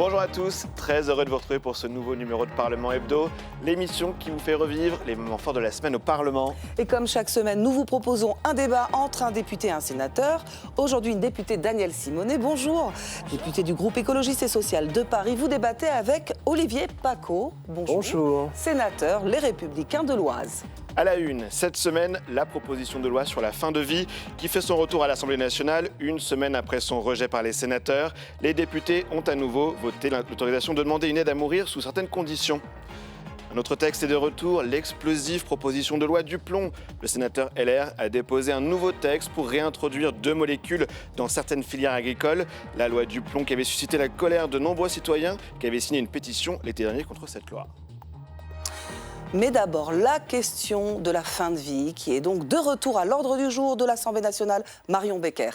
Bonjour à tous, très heureux de vous retrouver pour ce nouveau numéro de Parlement Hebdo, l'émission qui vous fait revivre les moments forts de la semaine au Parlement. Et comme chaque semaine, nous vous proposons un débat entre un député et un sénateur. Aujourd'hui, une députée Danielle Simonet, bonjour. Députée du groupe écologiste et social de Paris, vous débattez avec Olivier Paccaud, bonjour. Bonjour. Sénateur Les Républicains de l'Oise. À la une, cette semaine, la proposition de loi sur la fin de vie qui fait son retour à l'Assemblée nationale. Une semaine après son rejet par les sénateurs, les députés ont à nouveau voté l'autorisation de demander une aide à mourir sous certaines conditions. Un autre texte est de retour, l'explosive proposition de loi du plomb. Le sénateur LR a déposé un nouveau texte pour réintroduire 2 molécules dans certaines filières agricoles. La loi du plomb qui avait suscité la colère de nombreux citoyens qui avaient signé une pétition l'été dernier contre cette loi. Mais d'abord, la question de la fin de vie, qui est donc de retour à l'ordre du jour de l'Assemblée nationale. Marion Becker.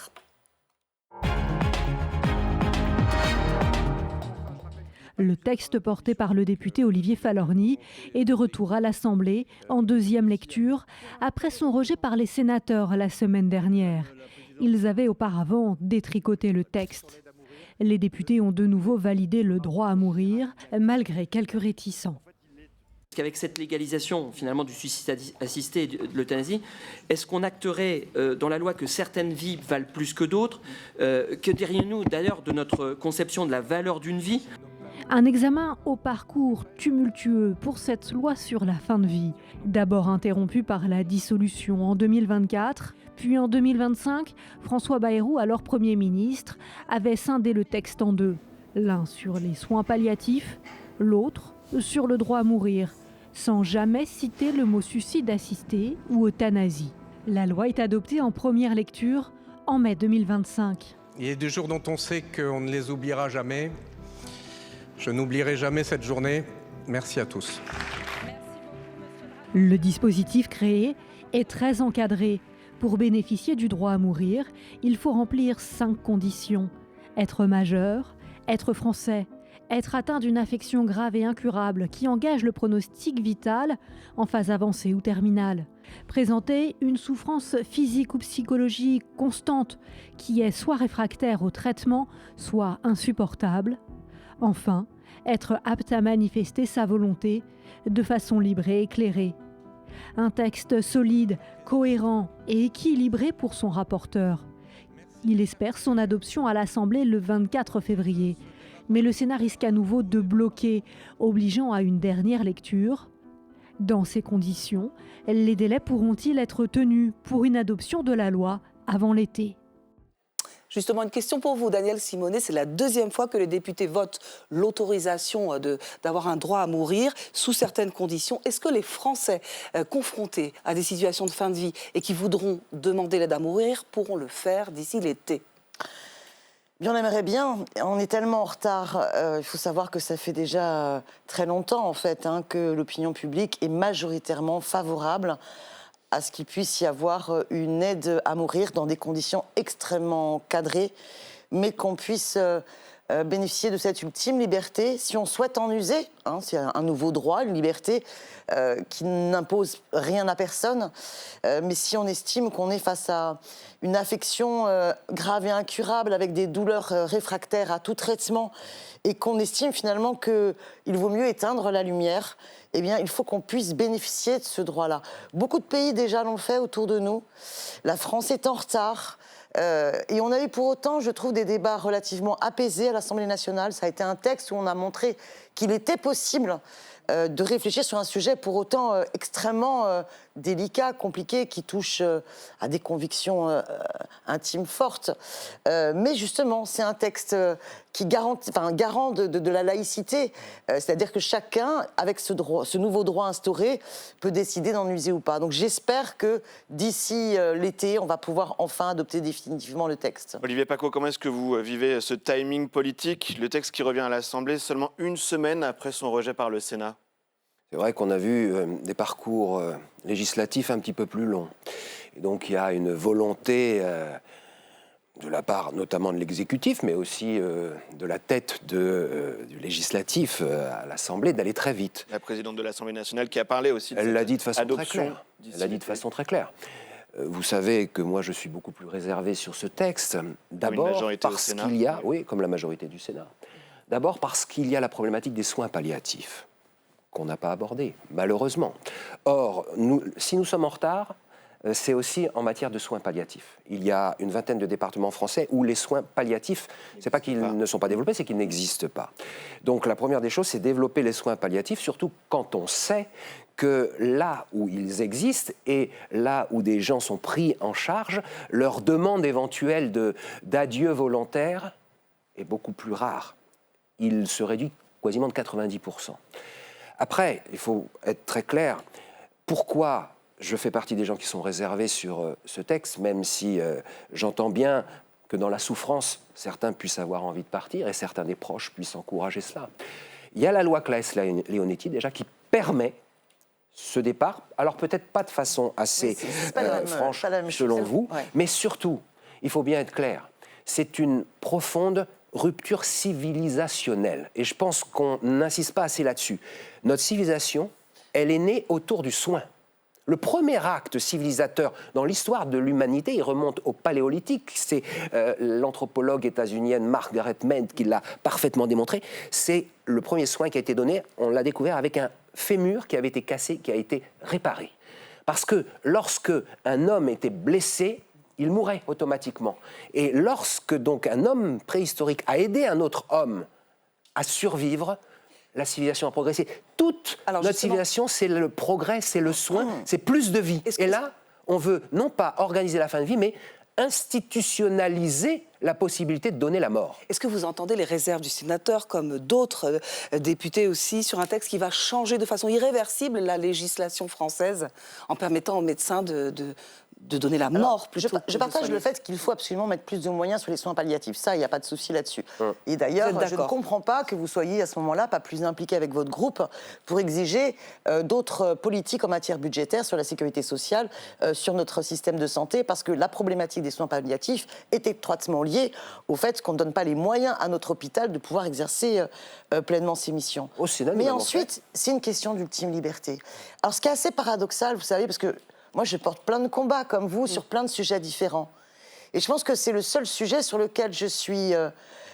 Le texte porté par le député Olivier Falorni est de retour à l'Assemblée en deuxième lecture, après son rejet par les sénateurs la semaine dernière. Ils avaient auparavant détricoté le texte. Les députés ont de nouveau validé le droit à mourir, malgré quelques réticents. Qu'avec cette légalisation finalement du suicide assisté et de l'euthanasie, est-ce qu'on acterait dans la loi que certaines vies valent plus que d'autres? Que diriez-nous d'ailleurs de notre conception de la valeur d'une vie? Un examen au parcours tumultueux pour cette loi sur la fin de vie. D'abord interrompue par la dissolution en 2024, puis en 2025, François Bayrou, alors Premier ministre, avait scindé le texte en deux. L'un sur les soins palliatifs, l'autre sur le droit à mourir, sans jamais citer le mot suicide assisté ou euthanasie. La loi est adoptée en première lecture en mai 2025. Il y a des jours dont on sait qu'on ne les oubliera jamais. Je n'oublierai jamais cette journée. Merci à tous. Le dispositif créé est très encadré. Pour bénéficier du droit à mourir, il faut remplir 5 conditions. Être majeur, être français, être atteint d'une affection grave et incurable qui engage le pronostic vital en phase avancée ou terminale. Présenter une souffrance physique ou psychologique constante qui est soit réfractaire au traitement, soit insupportable. Enfin, être apte à manifester sa volonté de façon libre et éclairée. Un texte solide, cohérent et équilibré pour son rapporteur. Il espère son adoption à l'Assemblée le 24 février. Mais le Sénat risque à nouveau de bloquer, obligeant à une dernière lecture. Dans ces conditions, les délais pourront-ils être tenus pour une adoption de la loi avant l'été ? Justement, une question pour vous, Danielle Simonet. C'est la deuxième fois que les députés votent l'autorisation d'avoir un droit à mourir sous certaines conditions. Est-ce que les Français confrontés à des situations de fin de vie et qui voudront demander l'aide à mourir pourront le faire d'ici l'été ? Bien, on aimerait bien. On est tellement en retard. Il faut savoir que ça fait déjà très longtemps, en fait, que l'opinion publique est majoritairement favorable à ce qu'il puisse y avoir une aide à mourir dans des conditions extrêmement cadrées, mais qu'on puisse bénéficier de cette ultime liberté si on souhaite en user. C'est un nouveau droit, une liberté qui n'impose rien à personne. Mais si on estime qu'on est face à une affection grave et incurable avec des douleurs réfractaires à tout traitement et qu'on estime finalement qu'il vaut mieux éteindre la lumière, eh bien, il faut qu'on puisse bénéficier de ce droit-là. Beaucoup de pays déjà l'ont fait autour de nous. La France est en retard. Et on a eu pour autant, je trouve, des débats relativement apaisés à l'Assemblée nationale. Ça a été un texte où on a montré qu'il était possible de réfléchir sur un sujet pour autant extrêmement délicat, compliqué, qui touche à des convictions intimes fortes. Mais justement, c'est un texte qui garant de la laïcité, c'est-à-dire que chacun, avec ce nouveau droit instauré, peut décider d'en user ou pas. Donc j'espère que d'ici l'été, on va pouvoir enfin adopter définitivement le texte. Olivier Paccaud, comment est-ce que vous vivez ce timing politique, le texte qui revient à l'Assemblée seulement une semaine après son rejet par le Sénat? C'est vrai qu'on a vu des parcours législatifs un petit peu plus longs. Et donc il y a une volonté de la part notamment de l'exécutif, mais aussi de la tête du législatif à l'Assemblée, d'aller très vite. La présidente de l'Assemblée nationale qui a parlé aussi de Elle l'a dit de façon adoption. très claire. Elle l'a dit de façon très claire. Vous savez que moi je suis beaucoup plus réservé sur ce texte. D'abord parce qu'il y a, oui, comme la majorité du Sénat. D'abord parce qu'il y a la problématique des soins palliatifs, qu'on n'a pas abordée, malheureusement. Or, si nous sommes en retard, c'est aussi en matière de soins palliatifs. Il y a une vingtaine de départements français où les soins palliatifs, c'est pas qu'ils ne sont pas développés, c'est qu'ils n'existent pas. Donc la première des choses, c'est développer les soins palliatifs, surtout quand on sait que là où ils existent et là où des gens sont pris en charge, leur demande éventuelle d'adieu volontaire est beaucoup plus rare. Il se réduit quasiment de 90%. Après, il faut être très clair, pourquoi je fais partie des gens qui sont réservés sur ce texte, même si j'entends bien que dans la souffrance, certains puissent avoir envie de partir et certains des proches puissent encourager cela. Il y a la loi Claes-Leonetti déjà qui permet ce départ, alors peut-être pas de façon assez franche selon vous, mais surtout, il faut bien être clair, c'est une profonde rupture civilisationnelle. Et je pense qu'on n'insiste pas assez là-dessus. Notre civilisation, elle est née autour du soin. Le premier acte civilisateur dans l'histoire de l'humanité, il remonte au Paléolithique. C'est l'anthropologue états-unienne Margaret Mead qui l'a parfaitement démontré. C'est le premier soin qui a été donné. On l'a découvert avec un fémur qui avait été cassé, qui a été réparé. Parce que lorsque un homme était blessé, il mourait automatiquement. Et lorsque donc un homme préhistorique a aidé un autre homme à survivre, la civilisation a progressé. Toute notre civilisation, c'est le progrès, c'est le soin, c'est plus de vie. Et là, on veut non pas organiser la fin de vie, mais institutionnaliser la possibilité de donner la mort. Est-ce que vous entendez les réserves du sénateur, comme d'autres députés aussi, sur un texte qui va changer de façon irréversible la législation française en permettant aux médecins de donner la mort plutôt je partage le fait qu'il faut absolument mettre plus de moyens sur les soins palliatifs. Ça, il n'y a pas de souci là-dessus. Et d'ailleurs, je ne comprends pas que vous soyez à ce moment-là pas plus impliqué avec votre groupe pour exiger d'autres politiques en matière budgétaire sur la sécurité sociale, sur notre système de santé, parce que la problématique des soins palliatifs est étroitement liée au fait qu'on ne donne pas les moyens à notre hôpital de pouvoir exercer pleinement ses missions. Mais ensuite, c'est une question d'ultime liberté. Alors, ce qui est assez paradoxal, vous savez, parce que moi, je porte plein de combats, comme vous, sur plein de sujets différents. Et je pense que c'est le seul sujet sur lequel je suis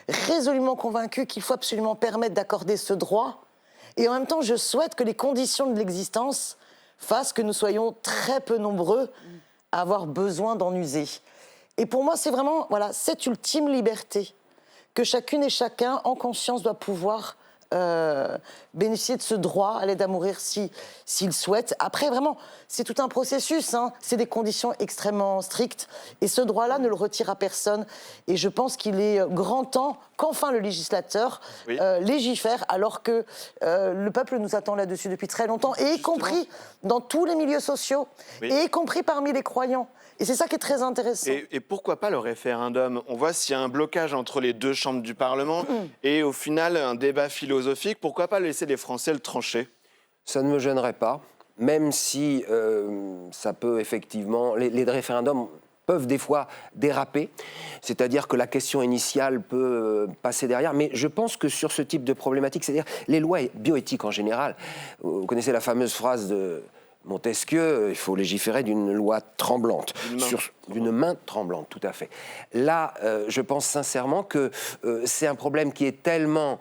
résolument convaincue qu'il faut absolument permettre d'accorder ce droit. Et en même temps, je souhaite que les conditions de l'existence fassent que nous soyons très peu nombreux à avoir besoin d'en user. Et pour moi, c'est vraiment cette ultime liberté que chacune et chacun, en conscience, doit pouvoir bénéficier de ce droit à l'aide à mourir s'il souhaite. Après, vraiment, c'est tout un processus, c'est des conditions extrêmement strictes, et ce droit-là ne le retire à personne. Et je pense qu'il est grand temps qu'enfin le législateur légifère, alors que le peuple nous attend là-dessus depuis très longtemps, et y compris dans tous les milieux sociaux, et y compris parmi les croyants. Et c'est ça qui est très intéressant. Et pourquoi pas le référendum? On voit s'il y a un blocage entre les deux chambres du Parlement et au final un débat philosophique, pourquoi pas laisser les Français le trancher? Ça ne me gênerait pas, même si ça peut effectivement... Les référendums peuvent des fois déraper, c'est-à-dire que la question initiale peut passer derrière, mais je pense que sur ce type de problématique, c'est-à-dire les lois bioéthiques en général, vous connaissez la fameuse phrase de Montesquieu, il faut légiférer d'une loi tremblante, d'une main tremblante, tout à fait. Là, je pense sincèrement que c'est un problème qui est tellement...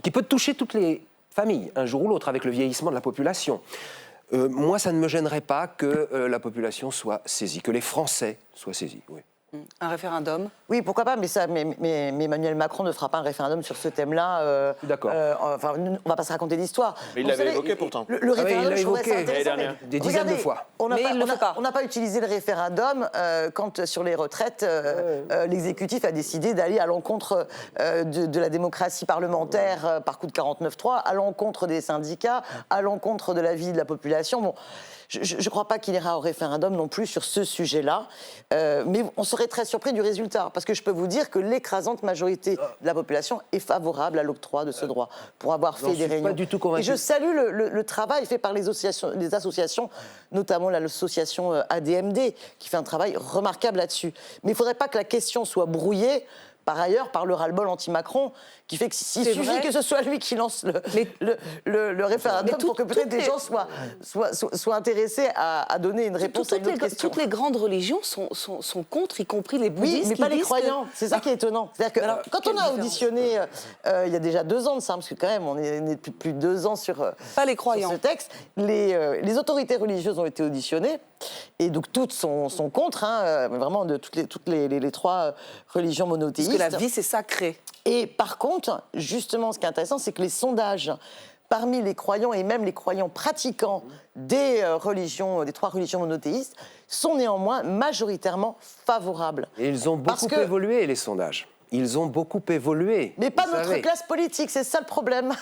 qui peut toucher toutes les familles, un jour ou l'autre, avec le vieillissement de la population. Moi, ça ne me gênerait pas que la population soit saisie, que les Français soient saisis, oui. Un référendum? Oui, pourquoi pas, mais Emmanuel Macron ne fera pas un référendum sur ce thème-là. D'accord. Enfin, on ne va pas se raconter d'histoire. Mais il l'avait évoqué pourtant. Le référendum, il l'a évoqué des dizaines de fois. On n'a pas utilisé le référendum quand, sur les retraites, l'exécutif a décidé d'aller à l'encontre de la démocratie parlementaire par coup de 49.3, à l'encontre des syndicats, à l'encontre de la vie de la population. Bon, je ne crois pas qu'il ira au référendum non plus sur ce sujet-là, mais on serait très surpris du résultat, parce que je peux vous dire que l'écrasante majorité de la population est favorable à l'octroi de ce droit, pour avoir fait des réunions. Pas du tout convaincu. Et je salue le travail fait par les associations, notamment l'association ADMD, qui fait un travail remarquable là-dessus. Mais il ne faudrait pas que la question soit brouillée par ailleurs par le ras-le-bol anti-Macron, qui fait qu'il suffit que ce soit lui qui lance le référendum pour que peut-être des gens soient intéressés à donner une réponse à une autre question. Toutes les grandes religions sont contre, y compris les bouddhistes. Oui, mais pas les croyants. C'est ça qui est étonnant. C'est-à-dire que quand on a auditionné, il y a déjà 2 ans de ça, parce que quand même, on est depuis plus de 2 ans sur ce texte, les autorités religieuses ont été auditionnées, et donc toutes sont contre, vraiment de toutes les 3 religions monothéistes. Parce que la vie, c'est sacré. Et par contre, justement, ce qui est intéressant, c'est que les sondages parmi les croyants et même les croyants pratiquants des 3 religions monothéistes sont néanmoins majoritairement favorables. Et ils ont beaucoup évolué, les sondages. Ils ont beaucoup évolué. Mais pas notre classe politique, c'est ça le problème.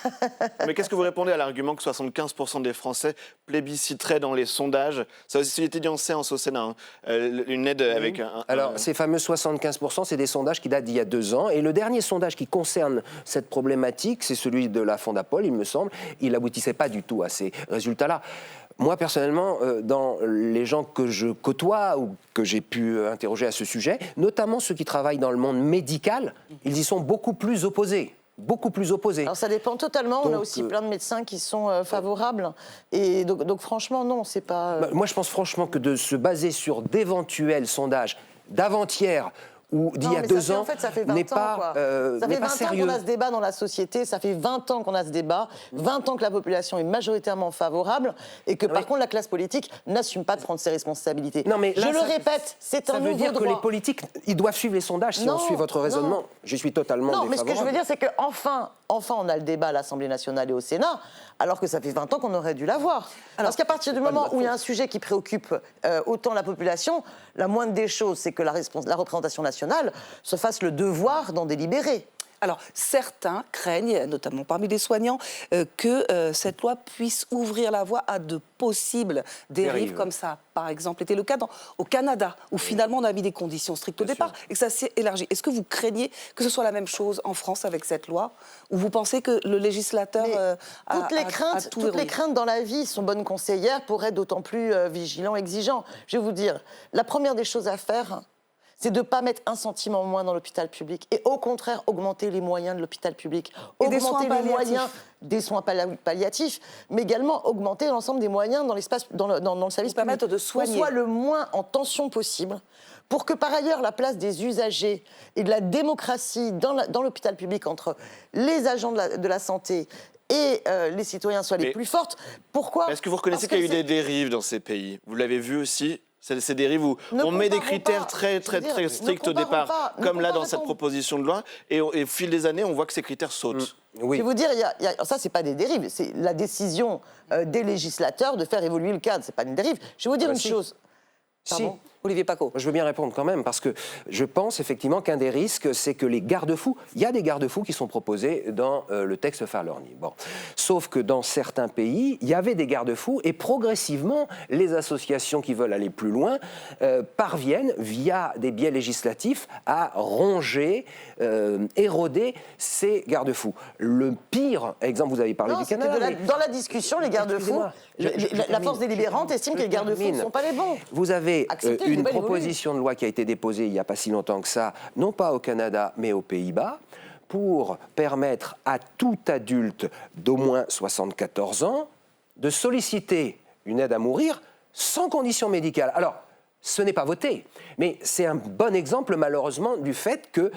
Mais qu'est-ce que vous répondez à l'argument que 75% des Français plébisciteraient dans les sondages? Ça a aussi été étudié en au Sénat, une aide avec Alors, ces fameux 75%, c'est des sondages qui datent d'il y a 2 ans. Et le dernier sondage qui concerne cette problématique, c'est celui de la Fondapol, il me semble. Il n'aboutissait pas du tout à ces résultats-là. Moi, personnellement, dans les gens que je côtoie ou que j'ai pu interroger à ce sujet, notamment ceux qui travaillent dans le monde médical, ils y sont beaucoup plus opposés. Beaucoup plus opposés. Alors ça dépend totalement. Donc, on a aussi plein de médecins qui sont favorables. Et donc franchement, non, c'est pas... Moi, je pense franchement que de se baser sur d'éventuels sondages d'avant-hier ou d'il y a 2 ans, en fait, ça fait 20 n'est pas sérieux. Ça fait 20 ans qu'on a ce débat dans la société, ça fait 20 ans qu'on a ce débat, 20 ans que la population est majoritairement favorable et que par contre la classe politique n'assume pas de prendre ses responsabilités. Non, mais là, je le répète, c'est un nouveau droit. Ça veut dire que les politiques, ils doivent suivre les sondages si on suit votre raisonnement. Je suis totalement défavorable. Non, mais ce que je veux dire, c'est qu'enfin, on a le débat à l'Assemblée nationale et au Sénat, alors que ça fait 20 ans qu'on aurait dû l'avoir. Parce qu'à partir du moment où il y a un sujet qui préoccupe autant la population, la moindre des choses, c'est que la représentation nationale se fasse le devoir d'en délibérer. Alors, certains craignent, notamment parmi les soignants, que cette loi puisse ouvrir la voie à de possibles dérives comme ça. Par exemple, était le cas au Canada, où finalement on a mis des conditions strictes au départ et que ça s'est élargi. Est-ce que vous craignez que ce soit la même chose en France avec cette loi? Ou vous pensez que le législateur toutes les craintes dans la vie sont bonnes conseillères pour être d'autant plus vigilants, exigeants. Je vais vous dire, la première des choses à faire, c'est de ne pas mettre 1 centime en moins dans l'hôpital public et au contraire augmenter les moyens de l'hôpital public, augmenter les moyens des soins palliatifs, mais également augmenter l'ensemble des moyens dans le service public, de soigner. Qu'on soit le moins en tension possible, pour que par ailleurs la place des usagers et de la démocratie dans l'hôpital public entre les agents de la santé et les citoyens soient les plus fortes. Pourquoi? Est-ce que vous reconnaissez qu'il y a eu des dérives dans ces pays? Vous l'avez vu aussi? Ces dérives où on met des critères très stricts au départ, comme là dans cette proposition de loi, et au fil des années, on voit que ces critères sautent. Oui. Je vais vous dire, ça, c'est pas des dérives, c'est la décision des législateurs de faire évoluer le cadre. C'est pas une dérive. Je vais vous dire une chose. Pardon. Olivier Paccaud. Je veux bien répondre quand même, parce que je pense effectivement qu'un des risques, c'est que les garde-fous, il y a des garde-fous qui sont proposés dans le texte Farlorni. Bon. Sauf que dans certains pays, il y avait des garde-fous, et progressivement, les associations qui veulent aller plus loin parviennent, via des biais législatifs, à ronger, éroder ces garde-fous. Le pire exemple, vous avez parlé du Canada. Dans la discussion, les garde-fous, la force délibérante estime que les garde-fous ne sont pas les bons. Vous avez une proposition de loi qui a été déposée il n'y a pas si longtemps que ça, non pas au Canada, mais aux Pays-Bas, pour permettre à tout adulte d'au moins 74 ans de solliciter une aide à mourir sans condition médicale. Alors, ce n'est pas voté, mais c'est un bon exemple, malheureusement, du fait que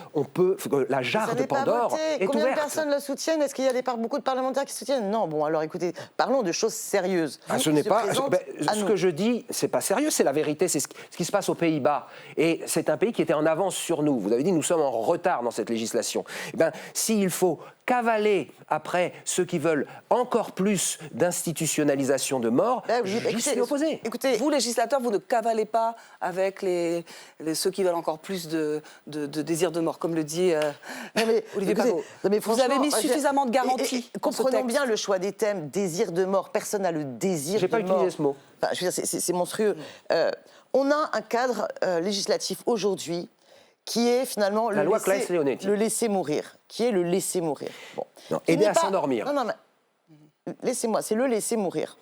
la jarre de Pandore est ouverte. Combien de personnes le soutiennent? Est-ce qu'il y a beaucoup de parlementaires qui soutiennent? Non. Bon, alors écoutez, parlons de choses sérieuses. Ce n'est pas. Ce que je dis, c'est pas sérieux, c'est la vérité, c'est ce qui se passe aux Pays-Bas. Et c'est un pays qui était en avance sur nous. Vous avez dit, nous sommes en retard dans cette législation. S'il faut cavaler après ceux qui veulent encore plus d'institutionnalisation de mort, j'y suis opposé. Écoutez, vous, législateurs, vous ne cavalez pas avec ceux qui veulent encore plus de désir de mort, comme le dit Olivier Paccaud. Vous avez mis suffisamment de garanties. Comprenons bien le choix des thèmes, désir de mort. Personne n'a le désir de mort. J'ai pas utilisé ce mot. Enfin, je veux dire, c'est monstrueux. On a un cadre législatif aujourd'hui qui est finalement la loi Claes-Leonetti. Le laisser mourir, qui est le laisser mourir. Bon. Non, aider à s'endormir. Non, mais laissez-moi, c'est le laisser mourir.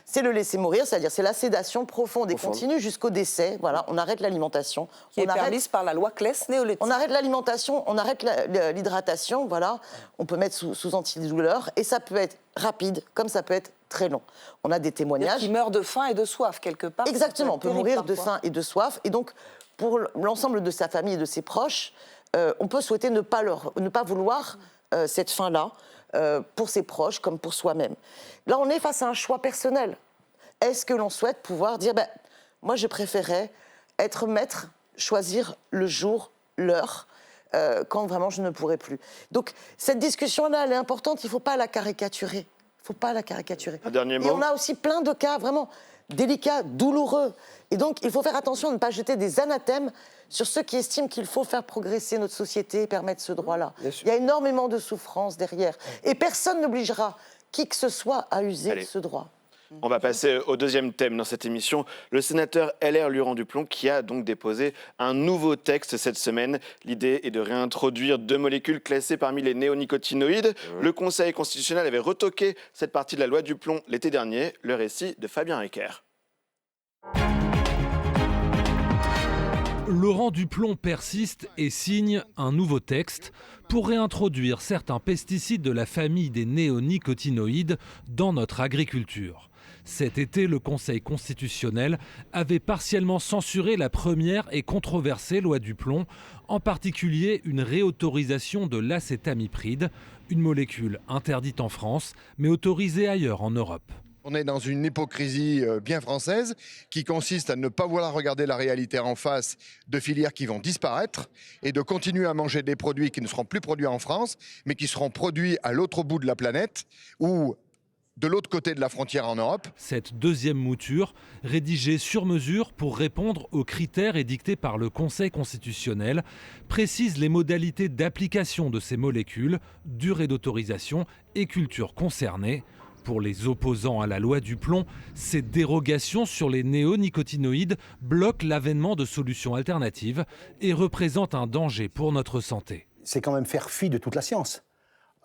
c'est le laisser mourir, c'est-à-dire c'est la sédation profonde et continue jusqu'au décès. Voilà, on arrête l'alimentation. Qui est permise par la loi Claes-Néolithique. On arrête l'alimentation, on arrête l'hydratation, voilà. On peut mettre sous antidouleur et ça peut être rapide comme ça peut être très long. On a des témoignages. Qui meurt de faim et de soif quelque part. Exactement, on peut mourir de faim et de soif. Et donc, pour l'ensemble de sa famille et de ses proches, on peut souhaiter ne pas vouloir cette faim-là pour ses proches comme pour soi-même. Là, on est face à un choix personnel. Est-ce que l'on souhaite pouvoir dire, moi, je préférais être maître, choisir le jour, l'heure, quand vraiment je ne pourrais plus. Donc, cette discussion-là, elle est importante, il ne faut pas la caricaturer. Un dernier mot. Et on a aussi plein de cas vraiment délicats, douloureux. Et donc, il faut faire attention à ne pas jeter des anathèmes sur ceux qui estiment qu'il faut faire progresser notre société et permettre ce droit-là. Il y a énormément de souffrance derrière. Et personne n'obligera qui que ce soit à user de ce droit. On va passer au deuxième thème dans cette émission. Le sénateur LR Laurent Duplon qui a donc déposé un nouveau texte cette semaine. L'idée est de réintroduire 2 molécules classées parmi les néonicotinoïdes. Le Conseil constitutionnel avait retoqué cette partie de la loi Duplon l'été dernier. Le récit de Fabien Ricker. Laurent Duplon persiste et signe un nouveau texte pour réintroduire certains pesticides de la famille des néonicotinoïdes dans notre agriculture. Cet été, le Conseil constitutionnel avait partiellement censuré la première et controversée loi Duplon, en particulier une réautorisation de l'acétamipride, une molécule interdite en France, mais autorisée ailleurs en Europe. On est dans une hypocrisie bien française qui consiste à ne pas vouloir regarder la réalité en face de filières qui vont disparaître et de continuer à manger des produits qui ne seront plus produits en France, mais qui seront produits à l'autre bout de la planète ou de l'autre côté de la frontière en Europe. Cette deuxième mouture, rédigée sur mesure pour répondre aux critères édictés par le Conseil constitutionnel, précise les modalités d'application de ces molécules, durée d'autorisation et culture concernée. Pour les opposants à la loi Duplon, ces dérogations sur les néonicotinoïdes bloquent l'avènement de solutions alternatives et représentent un danger pour notre santé. C'est quand même faire fi de toute la science.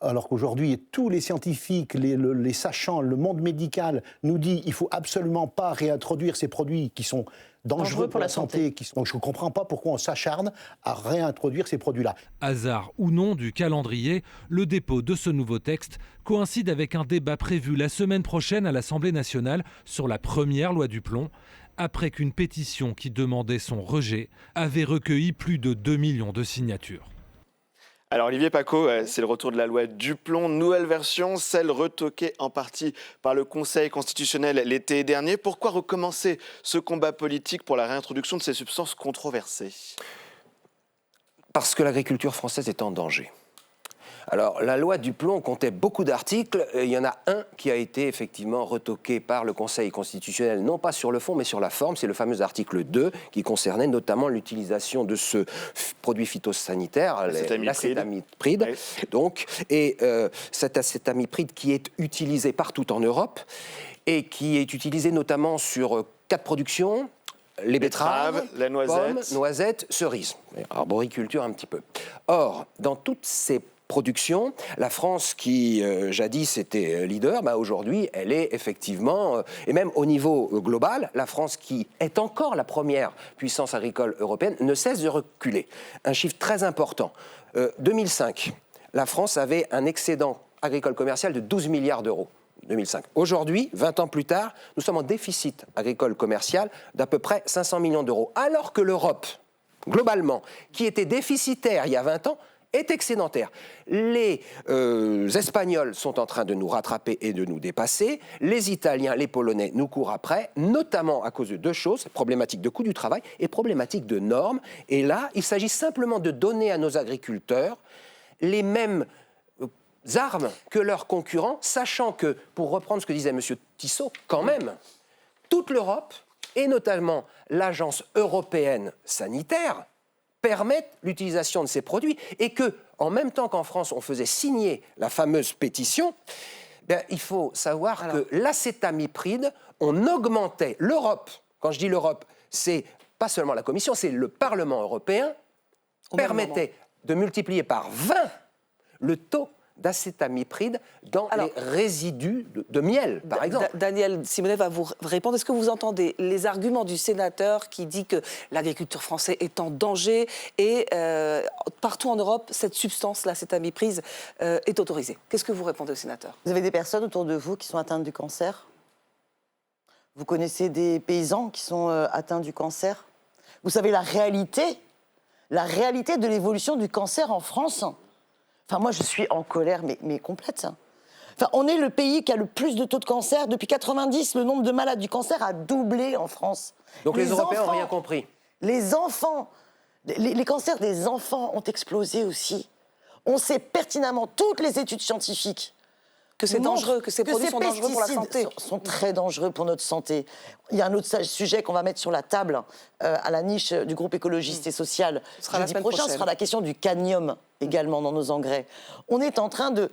Alors qu'aujourd'hui, tous les scientifiques, les sachants, le monde médical nous dit qu'il ne faut absolument pas réintroduire ces produits qui sont dangereux pour la santé. Donc je ne comprends pas pourquoi on s'acharne à réintroduire ces produits-là. Hasard ou non du calendrier, le dépôt de ce nouveau texte coïncide avec un débat prévu la semaine prochaine à l'Assemblée nationale sur la première loi Duplon, après qu'une pétition qui demandait son rejet avait recueilli plus de 2 millions de signatures. Alors Olivier Paccaud, c'est le retour de la loi Duplon, nouvelle version, celle retoquée en partie par le Conseil constitutionnel l'été dernier. Pourquoi recommencer ce combat politique pour la réintroduction de ces substances controversées ? Parce que l'agriculture française est en danger. Alors, la loi Duplon comptait beaucoup d'articles. Il y en a un qui a été effectivement retoqué par le Conseil constitutionnel, non pas sur le fond, mais sur la forme. C'est le fameux article 2 qui concernait notamment l'utilisation de ce produit phytosanitaire, l'acétamipride. Oui. Donc, et cet acétamipride qui est utilisé partout en Europe et qui est utilisé notamment sur 4 productions. Les betteraves, la pommes, noisettes, cerises. Arboriculture un petit peu. Or, dans toutes ces production. La France, qui jadis était leader, aujourd'hui, elle est effectivement, et même au niveau global, la France, qui est encore la première puissance agricole européenne, ne cesse de reculer. Un chiffre très important. 2005, la France avait un excédent agricole commercial de 12 milliards d'euros. 2005. Aujourd'hui, 20 ans plus tard, nous sommes en déficit agricole commercial d'à peu près 500 millions d'euros. Alors que l'Europe, globalement, qui était déficitaire il y a 20 ans, est excédentaire. Les Espagnols sont en train de nous rattraper et de nous dépasser. Les Italiens, les Polonais nous courent après, notamment à cause de 2 choses, problématique de coût du travail et problématique de normes. Et là, il s'agit simplement de donner à nos agriculteurs les mêmes armes que leurs concurrents, sachant que, pour reprendre ce que disait M. Tissot, quand même, toute l'Europe, et notamment l'Agence européenne sanitaire, permettent l'utilisation de ces produits et que, en même temps qu'en France, on faisait signer la fameuse pétition, il faut savoir que l'acétamipride, on augmentait l'Europe. Quand je dis l'Europe, c'est pas seulement la Commission, c'est le Parlement européen, permettait de multiplier par 20 le taux d'acétamipride dans les résidus de miel, par exemple. Daniel Simonet va vous répondre. Est-ce que vous entendez les arguments du sénateur qui dit que l'agriculteur français est en danger et partout en Europe, cette substance, l'acétamipride, est autorisée? Qu'est-ce que vous répondez au sénateur? Vous avez des personnes autour de vous qui sont atteintes du cancer? Vous connaissez des paysans qui sont atteints du cancer? Vous savez la réalité de l'évolution du cancer en France? Enfin, moi, je suis en colère, mais complète. Enfin, on est le pays qui a le plus de taux de cancer. Depuis 90, le nombre de malades du cancer a doublé en France. Donc les Européens n'ont rien compris. Les enfants, les cancers des enfants ont explosé aussi. On sait pertinemment, toutes les études scientifiques, que c'est dangereux, que ces produits sont dangereux pour la santé. Sont très dangereux pour notre santé. Il y a un autre sujet qu'on va mettre sur la table, à la niche du groupe écologiste et social. Jeudi prochain, ce sera la question du cadmium également dans nos engrais. On est en train de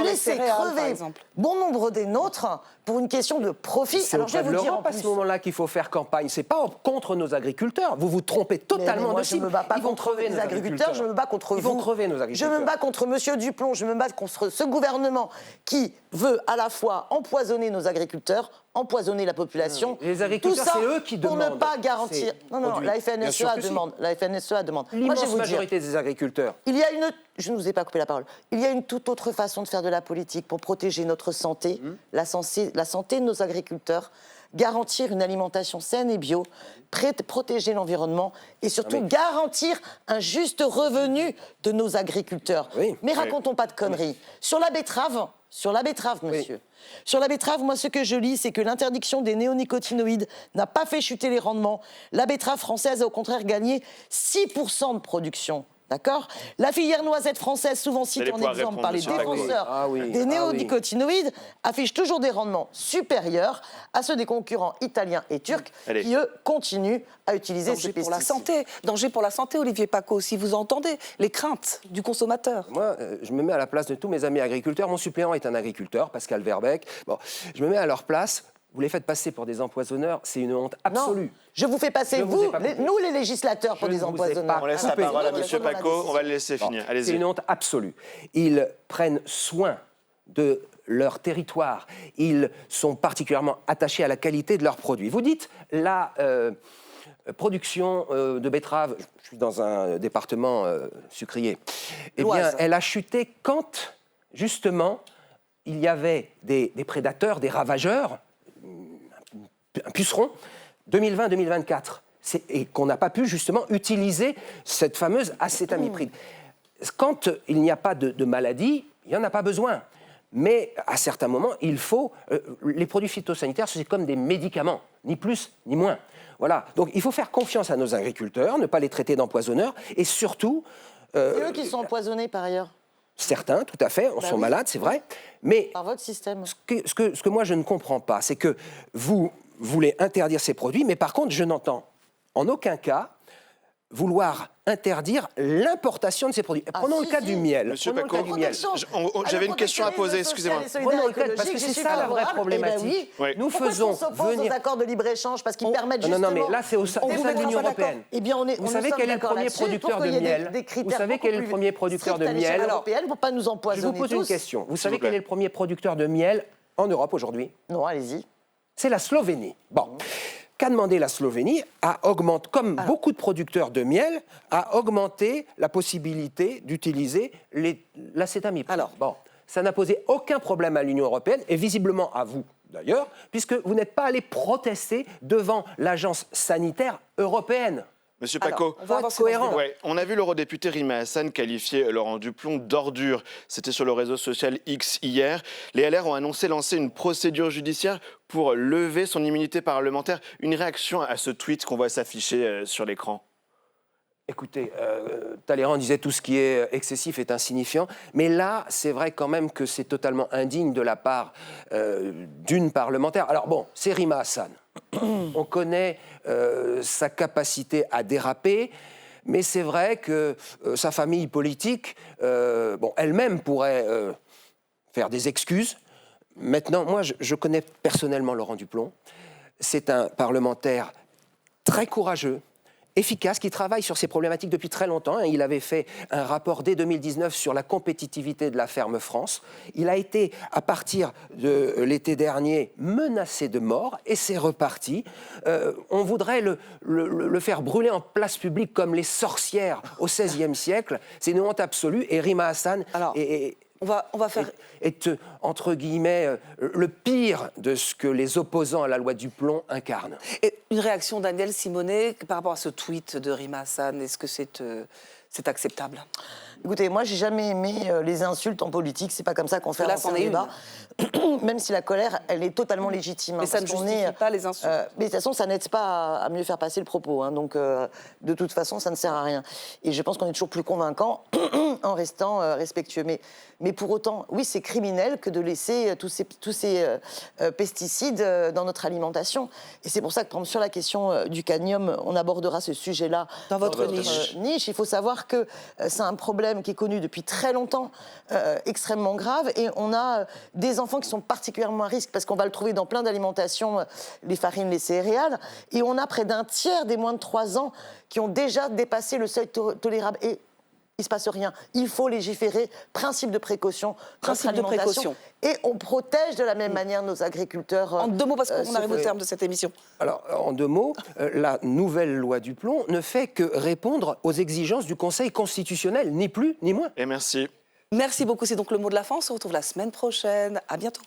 laisser crever bon nombre des nôtres pour une question de profit. C'est auprès de l'Europe à ce moment-là qu'il faut faire campagne. C'est pas contre nos agriculteurs. Vous vous trompez totalement de cible. Je ne me bats pas contre les agriculteurs, je me bats contre vous. Ils vont crever nos agriculteurs. Je me bats contre M. Duplon, je me bats contre ce gouvernement qui veut à la fois empoisonner nos agriculteurs, empoisonner la population. Les agriculteurs, c'est eux qui demandent. Pour ne pas garantir. Non, la FNSEA demande. La FNSEA demande. L'immense majorité des agriculteurs. Je ne vous ai pas coupé la parole. Il y a une toute autre façon de faire de la politique pour protéger notre santé, la santé de nos agriculteurs, garantir une alimentation saine et bio, protéger l'environnement et surtout garantir un juste revenu de nos agriculteurs. Oui. Mais racontons pas de conneries. Sur la betterave, monsieur. Sur la betterave, moi, ce que je lis, c'est que l'interdiction des néonicotinoïdes n'a pas fait chuter les rendements. La betterave française a au contraire gagné 6% de production. D'accord? La filière noisette française, souvent citée en exemple par les défenseurs des néonicotinoïdes, affiche toujours des rendements supérieurs à ceux des concurrents italiens et turcs qui, eux, continuent à utiliser ces pesticides. Danger pour la santé, Olivier Paccaud, si vous entendez les craintes du consommateur. Moi, je me mets à la place de tous mes amis agriculteurs. Mon suppléant est un agriculteur, Pascal Verbeek. Bon, je me mets à leur place. Vous les faites passer pour des empoisonneurs, c'est une honte absolue. Non, je vous fais passer, nous les législateurs, pour des empoisonneurs. On laisse la parole à M. Paccaud, on va le laisser finir. Allez-y. C'est une honte absolue. Ils prennent soin de leur territoire. Ils sont particulièrement attachés à la qualité de leurs produits. Vous dites la production de betteraves, je suis dans un département sucrier, eh bien, elle a chuté quand, justement, il y avait des prédateurs, des ravageurs, un puceron, 2020-2024, et qu'on n'a pas pu justement utiliser cette fameuse acétamipride. Quand il n'y a pas de maladie, il n'y en a pas besoin. Mais à certains moments, il faut... les produits phytosanitaires, c'est comme des médicaments, ni plus ni moins. Voilà. Donc il faut faire confiance à nos agriculteurs, ne pas les traiter d'empoisonneurs, et surtout... c'est eux qui sont empoisonnés par ailleurs. Certains, tout à fait, sont malades, c'est vrai. Mais par votre système. Ce que moi je ne comprends pas, c'est que vous voulez interdire ces produits, mais par contre, je n'entends en aucun cas vouloir interdire l'importation de ces produits. Prenons le cas du miel. Monsieur Paccaud, j'avais une question à poser, excusez-moi. Prenons le cas, parce que c'est ça la vraie problématique. Nous faisons venir... aux accords de libre-échange parce qu'ils permettent justement... Non, mais là, c'est au sein de l'Union européenne. Eh bien, vous savez quel est le premier producteur de miel? Vous savez quel est le premier producteur de miel européenne pour pas nous empoisonner. Je vous pose une question. Vous savez quel est le premier producteur de miel en Europe aujourd'hui? Non, allez-y. C'est la Slovénie. Bon. Qu'a demandé la Slovénie comme beaucoup de producteurs de miel, à augmenter la possibilité d'utiliser l'acétamipride. Bon, ça n'a posé aucun problème à l'Union européenne, et visiblement à vous d'ailleurs, puisque vous n'êtes pas allé protester devant l'agence sanitaire européenne. Monsieur Paccaud, on va être cohérent. On a vu l'eurodéputé Rima Hassan qualifier Laurent Duplon d'ordure. C'était sur le réseau social X hier. Les LR ont annoncé lancer une procédure judiciaire pour lever son immunité parlementaire. Une réaction à ce tweet qu'on voit s'afficher sur l'écran? Écoutez, Talleyrand disait tout ce qui est excessif est insignifiant, mais là, c'est vrai quand même que c'est totalement indigne de la part d'une parlementaire. Alors bon, c'est Rima Hassan. On connaît sa capacité à déraper, mais c'est vrai que sa famille politique, elle-même pourrait faire des excuses. Maintenant, moi, je connais personnellement Laurent Duplon. C'est un parlementaire très courageux, efficace, qui travaille sur ces problématiques depuis très longtemps. Il avait fait un rapport dès 2019 sur la compétitivité de la ferme France. Il a été, à partir de l'été dernier, menacé de mort et c'est reparti. On voudrait le faire brûler en place publique comme les sorcières au XVIe siècle. C'est une honte absolue. Et Rima Hassan on va faire... est, entre guillemets, le pire de ce que les opposants à la loi du plomb incarnent. Et une réaction d'Agnès Simonet par rapport à ce tweet de Rima Hassan, est-ce que c'est acceptable? Écoutez, moi, j'ai jamais aimé les insultes en politique. C'est pas comme ça qu'on fait avancer un débat. Même si la colère, elle est totalement légitime. Mais ça ne justifie pas les insultes. Mais de toute façon, ça n'aide pas à mieux faire passer le propos. Donc, de toute façon, ça ne sert à rien. Et je pense qu'on est toujours plus convaincant en restant respectueux. Mais pour autant, oui, c'est criminel que de laisser tous ces pesticides dans notre alimentation. Et c'est pour ça que, par exemple, sur la question du cadmium, on abordera ce sujet-là dans votre niche. Il faut savoir que c'est un problème qui est connu depuis très longtemps, extrêmement grave, et on a des enfants qui sont particulièrement à risque parce qu'on va le trouver dans plein d'alimentations, les farines, les céréales, et on a près d'un tiers des moins de 3 ans qui ont déjà dépassé le seuil tolérable. Et il ne se passe rien. Il faut légiférer, principe de précaution, et on protège de la même manière nos agriculteurs. En 2 mots, parce qu'on arrive au terme de cette émission. Alors, en 2 mots, la nouvelle loi du plomb ne fait que répondre aux exigences du Conseil constitutionnel, ni plus ni moins. Et merci. Merci beaucoup, c'est donc le mot de la fin. On se retrouve la semaine prochaine. À bientôt.